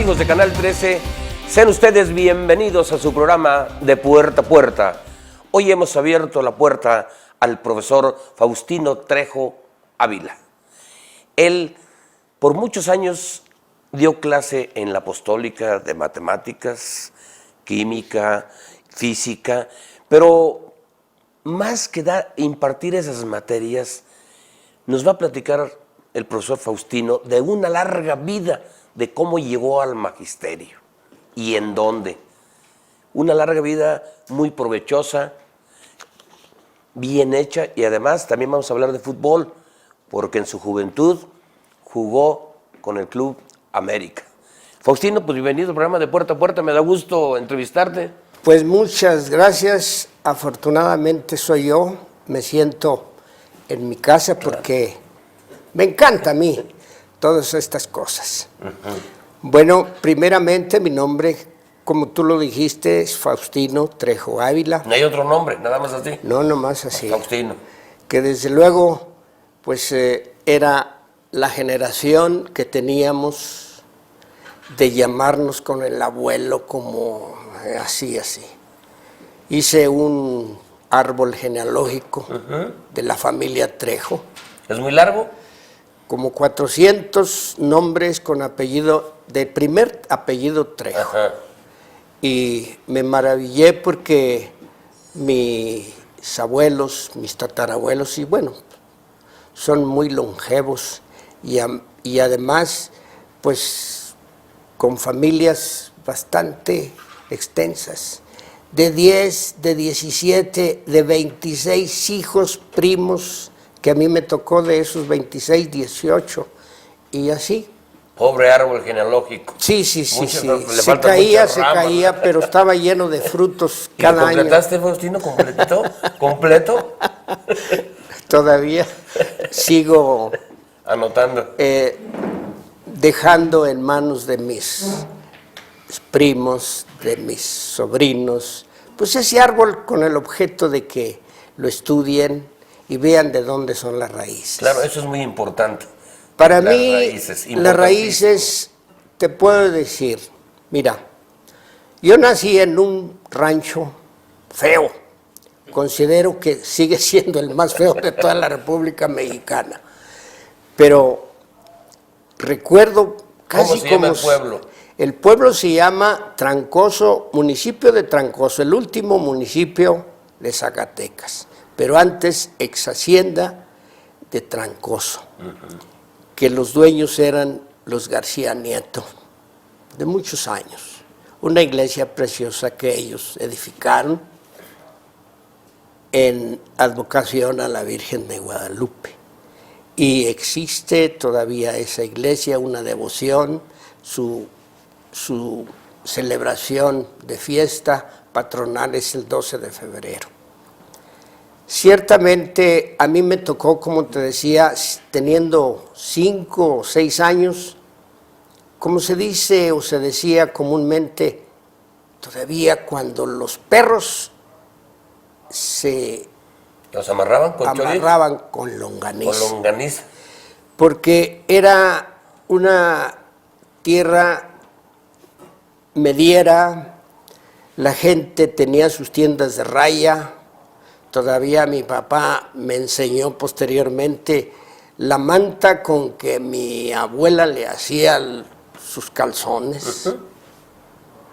amigos de Canal 13? Sean ustedes bienvenidos a su programa de Puerta a Puerta. Hoy hemos abierto la puerta al profesor Faustino Trejo Ávila. Él, por muchos años, dio clase en la Apostólica de Matemáticas, Química, Física, pero más que impartir esas materias, nos va a platicar el profesor Faustino de una larga vida de cómo llegó al magisterio y en dónde. Una larga vida muy provechosa, bien hecha, y además también vamos a hablar de fútbol, porque en su juventud jugó con el Club América. Faustino, pues bienvenido al programa de Puerta a Puerta, me da gusto entrevistarte. Pues muchas gracias, afortunadamente soy yo, me siento en mi casa porque me encanta a mí todas estas cosas. Bueno, primeramente mi nombre, como tú lo dijiste, es Faustino Trejo Ávila. No hay otro nombre, nada más así. No, nomás así. Faustino. Que desde luego, pues era la generación que teníamos de llamarnos con el abuelo como así. Hice un árbol genealógico de la familia Trejo. ¿Es muy largo? Como 400 nombres con apellido, de primer apellido Trejo. Ajá. Y me maravillé porque mis abuelos, mis tatarabuelos, y bueno, son muy longevos y además, pues, con familias bastante extensas. De 10, de 17, de 26 hijos, primos, que a mí me tocó de esos 26, 18, y así. Pobre árbol genealógico. Sí. Se caía, pero estaba lleno de frutos cada año. ¿Y lo completaste, Faustino? ¿Completito? ¿Completo? Todavía sigo anotando. Dejando en manos de mis primos, de mis sobrinos, pues ese árbol con el objeto de que lo estudien y vean de dónde son las raíces. Claro, eso es muy importante. Para mí, las raíces, te puedo decir, mira, yo nací en un rancho feo, considero que sigue siendo el más feo de toda la República Mexicana, pero recuerdo casi ¿Cómo se llama el pueblo? El pueblo se llama Trancoso, municipio de Trancoso, el último municipio de Zacatecas, pero antes ex hacienda de Trancoso, que los dueños eran los García Nieto, de muchos años. Una iglesia preciosa que ellos edificaron en advocación a la Virgen de Guadalupe. Y existe todavía esa iglesia, una devoción, su celebración de fiesta patronal es el 12 de febrero. Ciertamente a mí me tocó, como te decía, teniendo 5 o 6 años, como se dice o se decía comúnmente, todavía cuando los perros ¿los amarraban con longaniza? Con longaniza. Porque era una tierra mediera, la gente tenía sus tiendas de raya. Todavía mi papá me enseñó posteriormente la manta con que mi abuela le hacía sus calzones.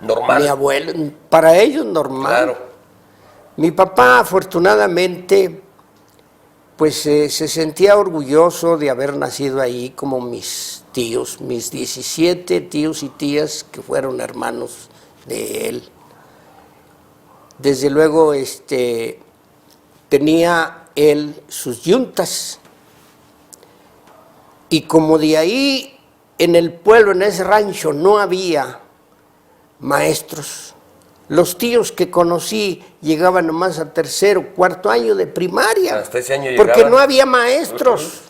Normal. Mi abuelo, para ellos normal. Claro. Mi papá, afortunadamente, pues se sentía orgulloso de haber nacido ahí, como mis tíos, mis 17 tíos y tías que fueron hermanos de él. Desde luego, tenía él sus yuntas, y como de ahí en el pueblo, en ese rancho, no había maestros, los tíos que conocí llegaban nomás a 3º, 4º año de primaria. Hasta ese año porque llegaban. no había maestros.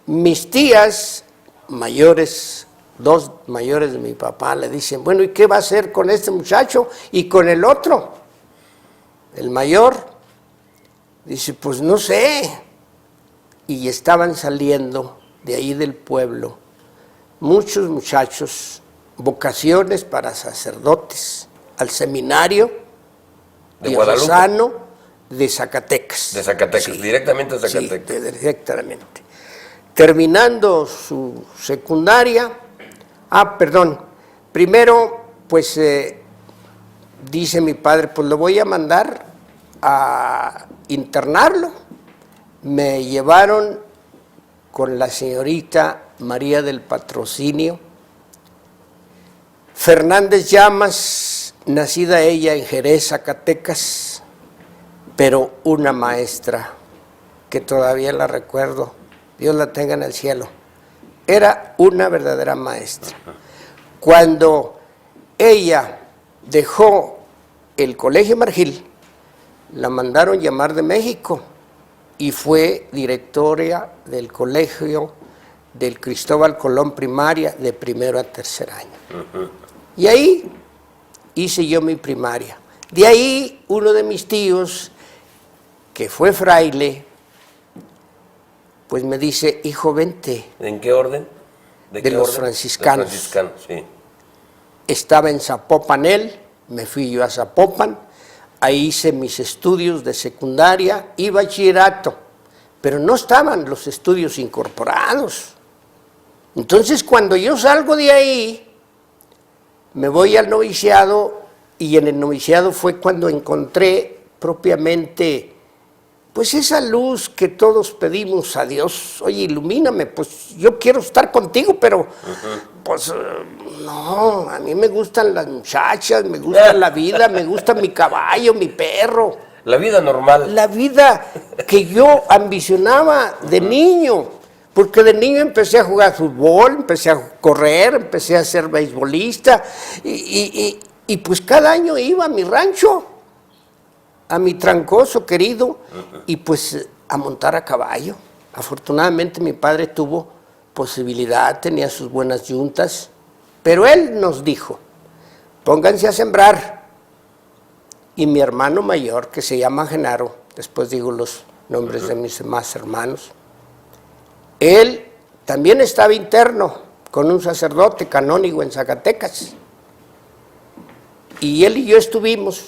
Mis tías mayores, 2 mayores de mi papá, le dicen, bueno, ¿y qué va a hacer con este muchacho y con el otro? El mayor dice, pues no sé. Y estaban saliendo de ahí del pueblo muchos muchachos vocaciones para sacerdotes al seminario ¿De Guadalupe? diocesano de Zacatecas. De Zacatecas, Sí, directamente de Zacatecas. sí, directamente. Terminando su secundaria, primero, pues dice mi padre, pues lo voy a mandar a internarlo. Me llevaron con la señorita María del Patrocinio Fernández Llamas, nacida ella en Jerez, Zacatecas, pero una maestra que todavía la recuerdo, Dios la tenga en el cielo. Era una verdadera maestra. Cuando ella dejó el Colegio Margil, la mandaron llamar de México y fue directora del Colegio del Cristóbal Colón Primaria de primero a tercer año. Y ahí hice yo mi primaria. De ahí uno de mis tíos, que fue fraile, pues me dice, hijo, vente. ¿En qué orden? De qué los orden? franciscanos. De franciscanos, sí. Estaba en Zapopan él, me fui yo a Zapopan, ahí hice mis estudios de secundaria y bachillerato, pero no estaban los estudios incorporados. Entonces, cuando yo salgo de ahí, me voy al noviciado, y en el noviciado fue cuando encontré propiamente pues esa luz que todos pedimos a Dios. Oye, ilumíname, pues yo quiero estar contigo, pero pues no, a mí me gustan las muchachas, me gusta la vida, me gusta mi caballo, mi perro. La vida normal. La vida que yo ambicionaba de niño, porque de niño empecé a jugar fútbol, empecé a correr, empecé a ser beisbolista, y pues cada año iba a mi rancho, a mi Trancoso querido, y pues a montar a caballo. Afortunadamente mi padre tuvo posibilidad, tenía sus buenas yuntas, pero él nos dijo, pónganse a sembrar. Y mi hermano mayor, que se llama Genaro, después digo los nombres de mis demás hermanos, él también estaba interno con un sacerdote canónigo en Zacatecas. Y él y yo estuvimos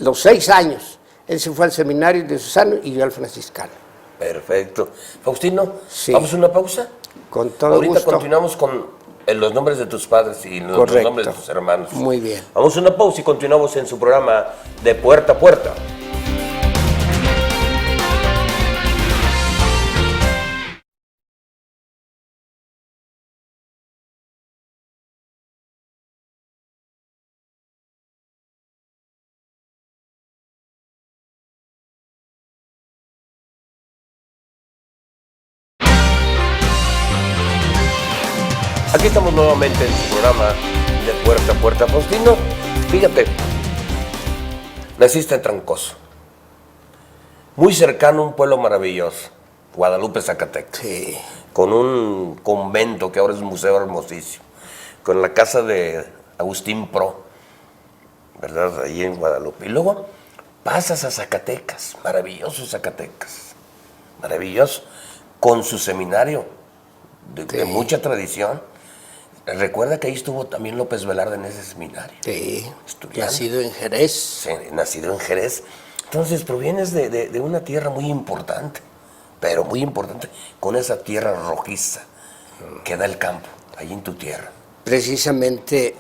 los 6 años. Él se fue al seminario diocesano y yo al franciscano. Perfecto. Faustino, Sí. ¿vamos a una pausa? Con todo Ahorita gusto. continuamos con los nombres de tus padres y los Correcto. nombres de tus hermanos. Muy bien. Vamos a una pausa y continuamos en su programa de Puerta a Puerta. Aquí estamos nuevamente en su programa de Puerta a Puerta. Faustino, fíjate, naciste en Trancoso, muy cercano a un pueblo maravilloso, Guadalupe, Zacatecas, Sí. con un convento que ahora es un museo hermosísimo, con la casa de Agustín Pro, ¿verdad? Ahí en Guadalupe. Y luego pasas a Zacatecas, maravilloso Zacatecas, maravilloso, con su seminario de mucha tradición. Recuerda que ahí estuvo también López Velarde en ese seminario. Sí, Estudiando. nacido en Jerez. Sí, nacido en Jerez. Entonces provienes de una tierra muy importante, pero muy importante, con esa tierra rojiza que da el campo, ahí en tu tierra. Precisamente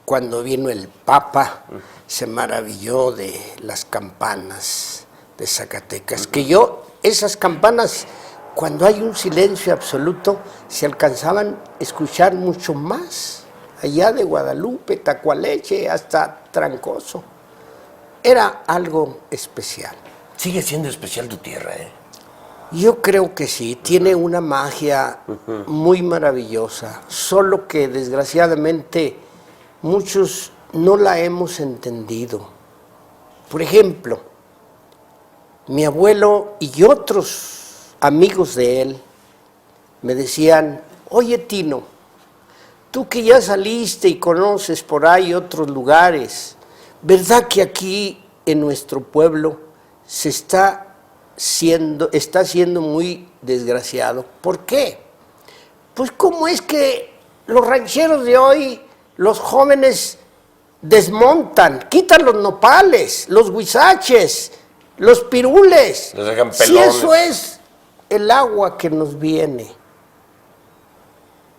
cuando vino el Papa, se maravilló de las campanas de Zacatecas, que yo, esas campanas, cuando hay un silencio absoluto, se alcanzaban a escuchar mucho más, allá de Guadalupe, Tacualeche, hasta Trancoso. Era algo especial. Sigue siendo especial tu tierra, ¿eh? Yo creo que sí, tiene una magia muy maravillosa, solo que desgraciadamente muchos no la hemos entendido. Por ejemplo, mi abuelo y otros amigos de él me decían, oye Tino, tú que ya saliste y conoces por ahí otros lugares, ¿verdad que aquí en nuestro pueblo está siendo muy desgraciado? ¿Por qué? pues ¿cómo es que los rancheros de hoy, los jóvenes desmontan, quitan los nopales, los huizaches, los pirules? Los dejan Si pelones. eso es el agua que nos viene.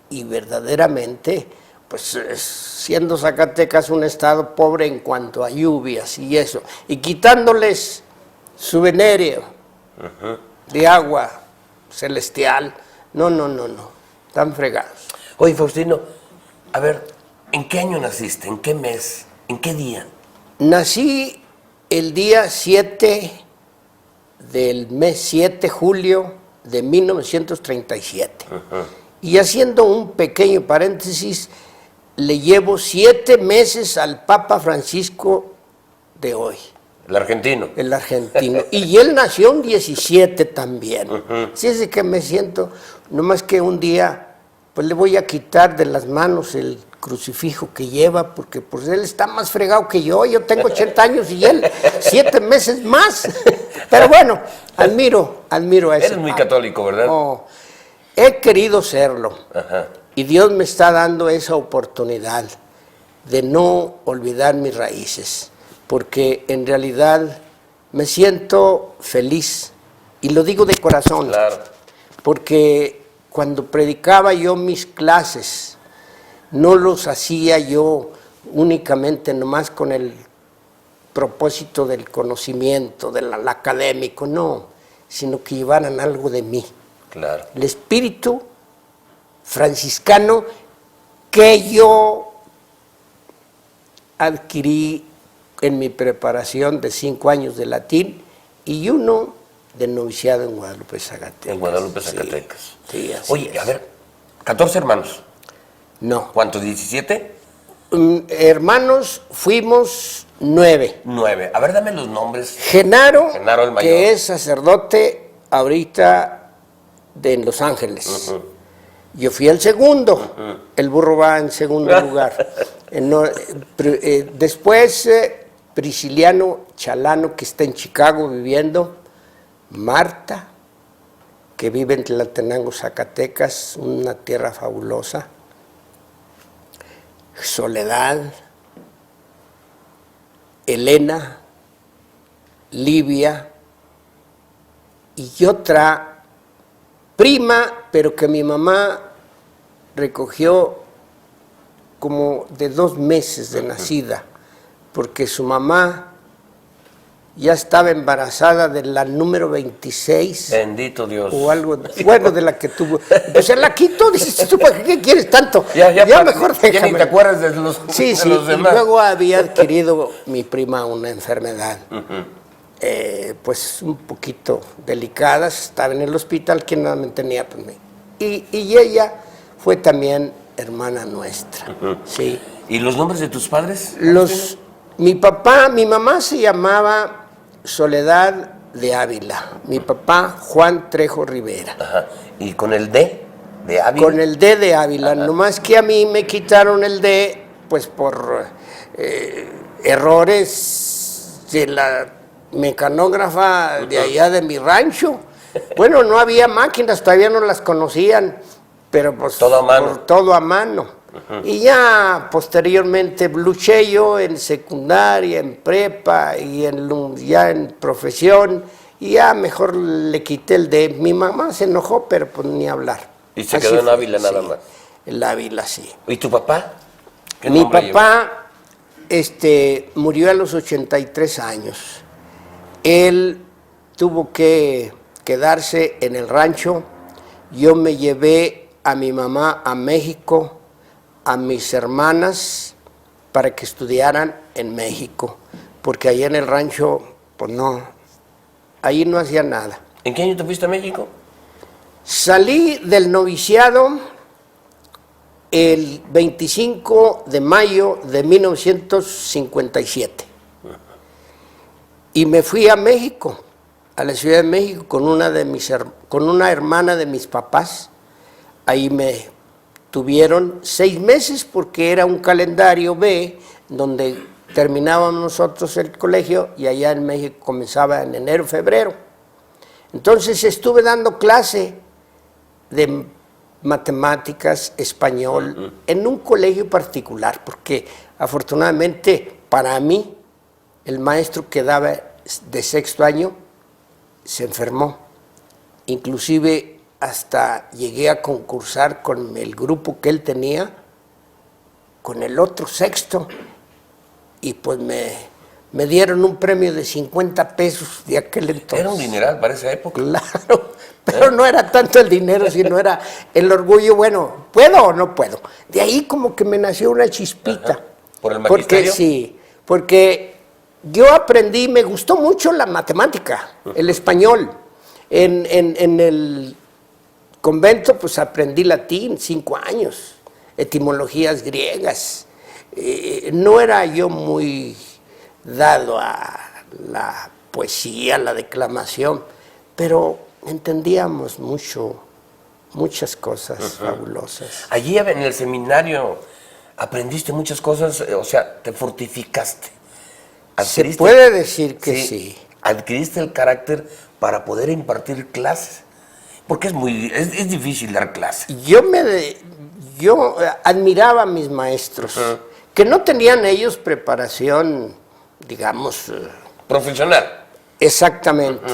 Y verdaderamente, pues siendo Zacatecas un estado pobre en cuanto a lluvias y eso, y quitándoles su venerio de agua celestial, no, están fregados. Oye, Faustino, a ver, ¿en qué año naciste? ¿En qué mes? ¿En qué día? Nací el día 7 del mes 7, julio de 1937. Y haciendo un pequeño paréntesis, le llevo 7 meses al Papa Francisco de hoy, El argentino. el argentino. Y él nació un 17 también. Así es de que me siento, nomás que un día, pues le voy a quitar de las manos el crucifijo que lleva, porque pues él está más fregado que yo tengo 80 años y él 7 meses más. Pero bueno, admiro a ese Eres muy Papa. católico, ¿verdad? Oh, he querido serlo. Ajá. Y Dios me está dando esa oportunidad de no olvidar mis raíces, porque en realidad me siento feliz, y lo digo de corazón, Claro. porque cuando predicaba yo mis clases, no los hacía yo únicamente nomás con el propósito del conocimiento, del académico, no, sino que llevaran algo de mí. Claro. El espíritu franciscano que yo adquirí en mi preparación de 5 años de latín y 1 de noviciado en Guadalupe, Zacatecas. En Guadalupe, Zacatecas. Sí, así Oye, es. a ver, 14 hermanos. No. ¿Cuántos? ¿17? Hermanos, fuimos 9. 9. A ver, dame los nombres. Genaro, Genaro el mayor. que es sacerdote ahorita en Los Ángeles. Yo fui el segundo, el burro va en segundo lugar. Después, Prisciliano Chalano, que está en Chicago viviendo. Marta, que vive en Tlatenango, Zacatecas, una tierra fabulosa. Soledad, Elena, Livia y otra prima, pero que mi mamá recogió como de 2 meses de nacida, porque su mamá ya estaba embarazada de la número 26. Bendito Dios. O algo, bueno, de la que tuvo. Pues se la quitó, dices, ¿tú para qué quieres tanto? Ya mejor ya ni déjame. te acuerdas de los, Sí, de los y demás. luego había adquirido mi prima una enfermedad, pues un poquito delicada, estaba en el hospital, quien nada me tenía, pues, y ella fue también hermana nuestra, sí. ¿Y los nombres de tus padres? Mi mamá se llamaba Soledad de Ávila, mi papá Juan Trejo Rivera. Ajá. ¿Y con el D de Ávila? Con el D de Ávila, nomás que a mí me quitaron el D, pues por errores de la mecanógrafa de allá de mi rancho. Bueno, no había máquinas, todavía no las conocían, pero pues todo a mano. por todo a mano. Y ya posteriormente luché yo en secundaria, en prepa y ya en profesión, y ya mejor le quité el D. Mi mamá se enojó, pero pues ni hablar. Y se Así quedó en fue, Ávila nada sí, más. En Ávila, sí. ¿Y tu papá? ¿Qué Mi nombre lleva? papá murió a los 83 años. Él tuvo que quedarse en el rancho. Yo me llevé a mi mamá a México, a mis hermanas, para que estudiaran en México, porque allá en el rancho, pues no, ahí no hacía nada. ¿En qué año te fuiste a México? Salí del noviciado el 25 de mayo de 1957 y me fui a México, a la Ciudad de México, con una hermana de mis papás. Ahí me tuvieron 6 meses porque era un calendario B donde terminábamos nosotros el colegio y allá en México comenzaba en enero, febrero. Entonces estuve dando clase de matemáticas, español, en un colegio particular, porque afortunadamente para mí el maestro que daba de sexto año se enfermó. Inclusive hasta llegué a concursar con el grupo que él tenía, con el otro sexto, y pues me dieron un premio de 50 pesos de aquel entonces. Era un dineral para esa época. Claro, pero no era tanto el dinero, sino era el orgullo, bueno, ¿puedo o no puedo? De ahí como que me nació una chispita. Ajá. ¿Por el magisterio? Porque sí, porque yo aprendí, me gustó mucho la matemática, el español. En el convento pues aprendí latín 5 años, etimologías griegas. No era yo muy dado a la poesía, la declamación, pero entendíamos muchas cosas fabulosas. Allí en el seminario aprendiste muchas cosas, o sea, te fortificaste. Se puede decir que sí. Adquiriste el carácter para poder impartir clases, porque es difícil dar clases. Yo admiraba a mis maestros, que no tenían ellos preparación, digamos... profesional. Exactamente.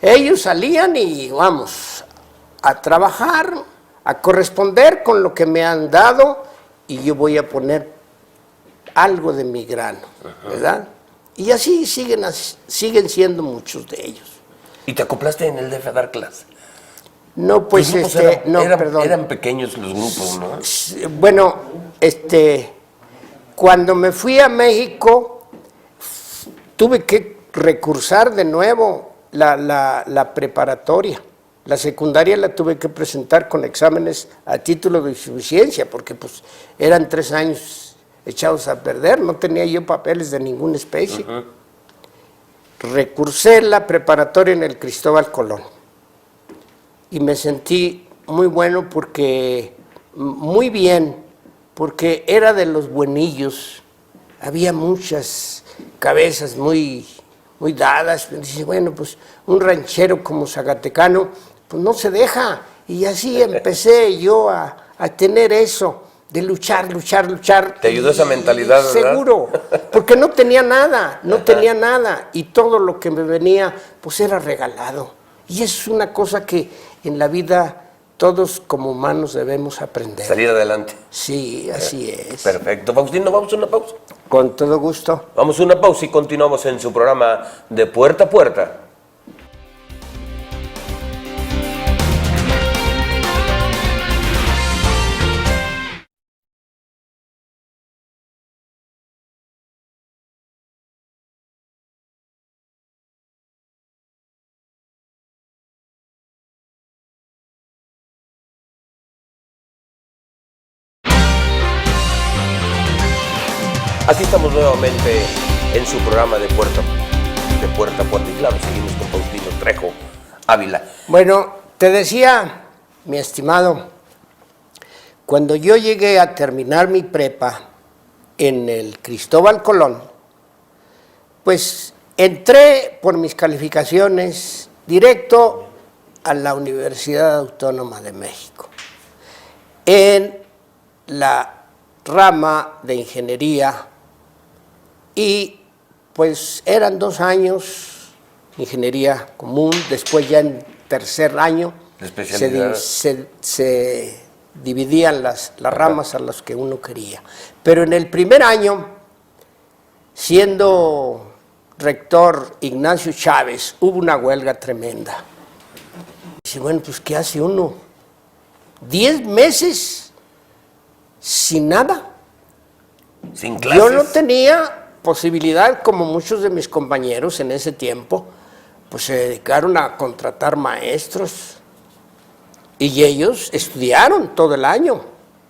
Ellos salían y vamos a trabajar, a corresponder con lo que me han dado, y yo voy a poner algo de mi grano, ¿verdad? Y así siguen siendo muchos de ellos. ¿Y te acoplaste en el DF a dar clases? No, pues perdón. Eran pequeños los grupos, ¿no? Bueno, cuando me fui a México, tuve que recursar de nuevo la preparatoria. La secundaria la tuve que presentar con exámenes a título de insuficiencia, porque pues eran 3 años echados a perder, no tenía yo papeles de ninguna especie. Recursé la preparatoria en el Cristóbal Colón y me sentí muy bueno muy bien, porque era de los buenillos, había muchas cabezas muy dadas. Me dice, bueno, pues un ranchero como zacatecano, pues no se deja, y así empecé yo a tener eso. De luchar. ¿Te ayudó esa mentalidad, verdad? Seguro, porque no tenía nada, y todo lo que me venía, pues era regalado. Y eso es una cosa que en la vida todos como humanos debemos aprender. Salir adelante. Sí, así es. Perfecto. Faustino, ¿vamos a una pausa? Con todo gusto. Vamos a una pausa y continuamos en su programa De Puerta a Puerta. Aquí estamos nuevamente en su programa de Puerta a Puerta, y claro, seguimos con Faustino Trejo Ávila. Bueno, te decía, mi estimado, cuando yo llegué a terminar mi prepa en el Cristóbal Colón, pues entré por mis calificaciones directo a la Universidad Autónoma de México, en la rama de ingeniería. Y pues eran 2 años, ingeniería común, después ya en tercer año se dividían las ramas a las que uno quería. Pero en el primer año, siendo rector Ignacio Chávez, hubo una huelga tremenda. Dice, bueno, pues ¿qué hace uno? 10 meses sin nada. Sin clases. Yo no tenía posibilidad, como muchos de mis compañeros en ese tiempo, pues se dedicaron a contratar maestros, y ellos estudiaron todo el año.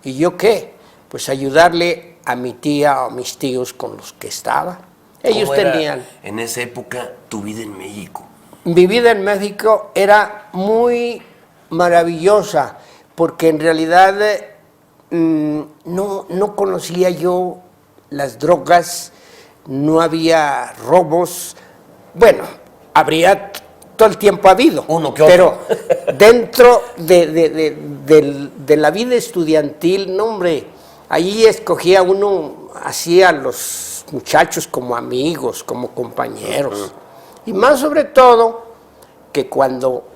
¿Y yo qué? Pues ayudarle a mi tía o a mis tíos con los que estaba. Ellos tenían... en esa época tu vida en México? Mi vida en México era muy maravillosa, porque en realidad no conocía yo las drogas, no había robos. Bueno, habría todo el tiempo ha habido. Uno que pero otro. dentro de la vida estudiantil, no hombre, allí escogía uno, hacía a los muchachos como amigos, como compañeros. Y más sobre todo, que cuando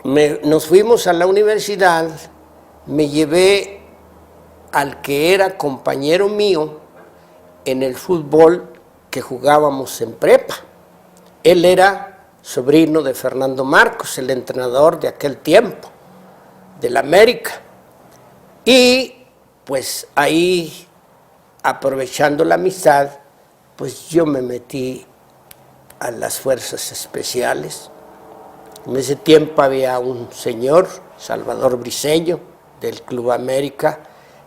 nos fuimos a la universidad, me llevé al que era compañero mío en el fútbol que jugábamos en prepa. Él era sobrino de Fernando Marcos, el entrenador de aquel tiempo, del América. Y pues ahí, aprovechando la amistad, pues yo me metí a las fuerzas especiales. En ese tiempo había un señor, Salvador Briceño, del Club América,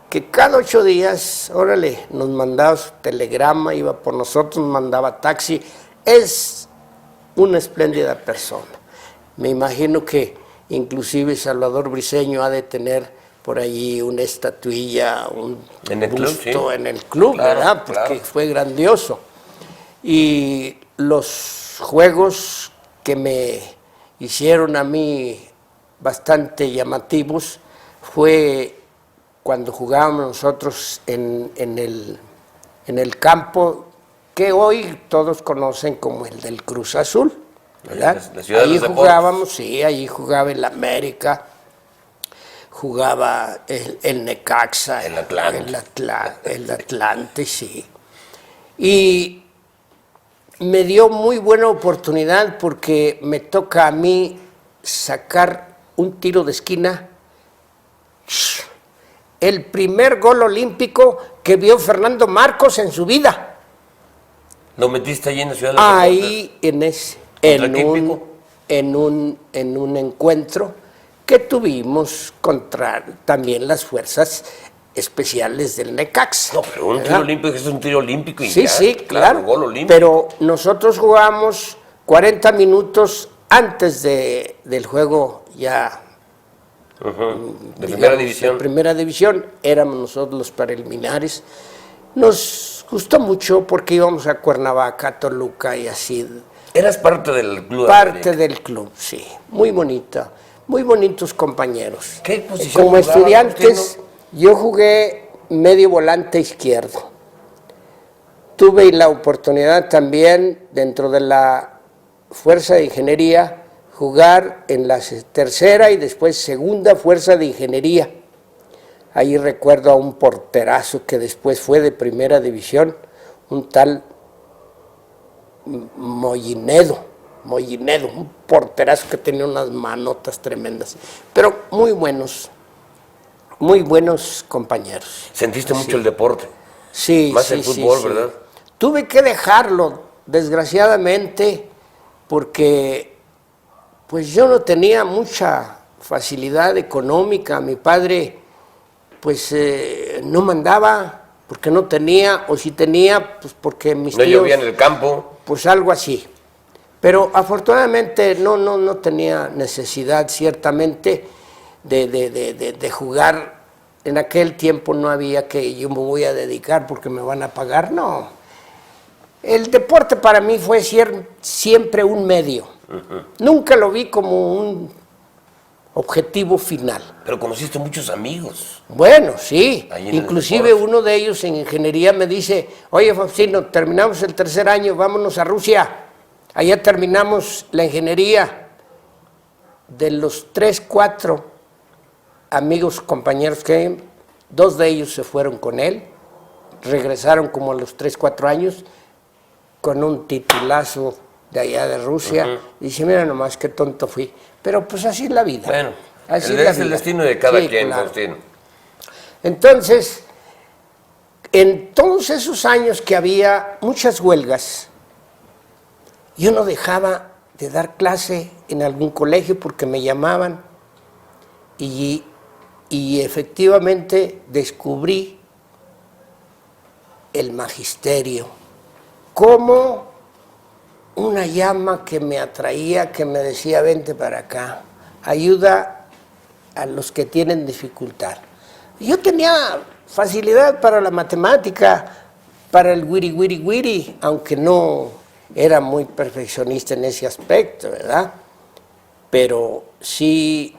que cada 8 días, órale, nos mandaba su telegrama, iba por nosotros, nos mandaba taxi. Es una espléndida persona. Me imagino que inclusive Salvador Briceño ha de tener por allí una estatuilla, un busto en el club, claro, ¿verdad? Porque fue grandioso. Y los juegos que me hicieron a mí bastante llamativos fue cuando jugábamos nosotros en el campo que hoy todos conocen como el del Cruz Azul, ¿verdad? Ahí jugábamos, sí, ahí jugaba el América, jugaba el Necaxa, el Atlante, sí. Y me dio muy buena oportunidad porque me toca a mí sacar un tiro de esquina. El primer gol olímpico que vio Fernando Marcos en su vida. ¿Lo metiste ahí en la Ciudad de los Deportes? Ahí en un encuentro que tuvimos contra también las fuerzas especiales del Necaxa. No, pero un tiro olímpico es un tiro olímpico y sí, ya, sí, claro. Gol olímpico. Pero nosotros jugamos 40 minutos antes del juego ya. De primera división. De primera división, éramos nosotros los preliminares. Nos gustó mucho porque íbamos a Cuernavaca, Toluca y así. ¿Eras parte del club? Parte del club, sí. Muy bonita, muy bonitos compañeros. ¿Qué posición Como jugaba, estudiantes, yo jugué medio volante izquierdo. Tuve la oportunidad también, dentro de la Fuerza de Ingeniería, jugar en la tercera y después segunda Fuerza de Ingeniería. Ahí recuerdo a un porterazo que después fue de primera división, un tal Mollinedo, un porterazo que tenía unas manotas tremendas, pero muy buenos compañeros. ¿Sentiste mucho el deporte? Sí, más el fútbol, sí. ¿verdad? Tuve que dejarlo, desgraciadamente, porque pues yo no tenía mucha facilidad económica. Mi padre pues no mandaba porque no tenía, o si tenía, pues porque mis tíos... No llovía en el campo. Pues algo así. Pero afortunadamente no tenía necesidad, ciertamente, de jugar. En aquel tiempo no había que yo me voy a dedicar porque me van a pagar, no. El deporte para mí fue siempre un medio. Nunca lo vi como un objetivo final. Pero conociste muchos amigos. Bueno, sí. Inclusive uno de ellos en ingeniería me dice, oye, Faustino, terminamos el 3er año, vámonos a Rusia. Allá terminamos la ingeniería. De los 3, 4 amigos, compañeros que hay, 2 de ellos se fueron con él, regresaron como a los 3, 4 años con un titulazo de allá de Rusia. Y dice, mira nomás qué tonto fui. Pero pues así es la vida. Bueno, así es el destino de cada quien, claro. Faustino. Entonces, en todos esos años que había muchas huelgas, yo no dejaba de dar clase en algún colegio porque me llamaban y efectivamente descubrí el magisterio como una llama que me atraía, que me decía, vente para acá, ayuda a los que tienen dificultad. Yo tenía facilidad para la matemática, para el wiri, aunque no era muy perfeccionista en ese aspecto, ¿verdad? Pero sí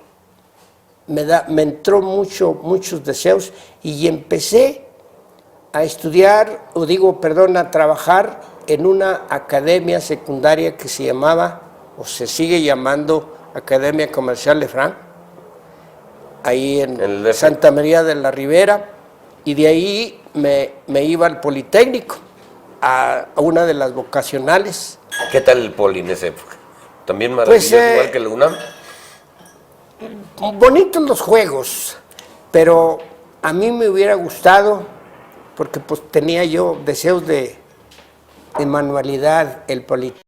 me entró muchos deseos y empecé a estudiar, a trabajar en una academia secundaria que se llamaba, o se sigue llamando, Academia Comercial Lefranc, ahí en Santa María de la Ribera, y de ahí me iba al Politécnico, a una de las vocacionales. ¿Qué tal el Poli en esa época? ¿También maravilloso, igual que la UNAM? Bonitos los juegos, pero a mí me hubiera gustado, porque pues tenía yo deseos de manualidad, el Politécnico.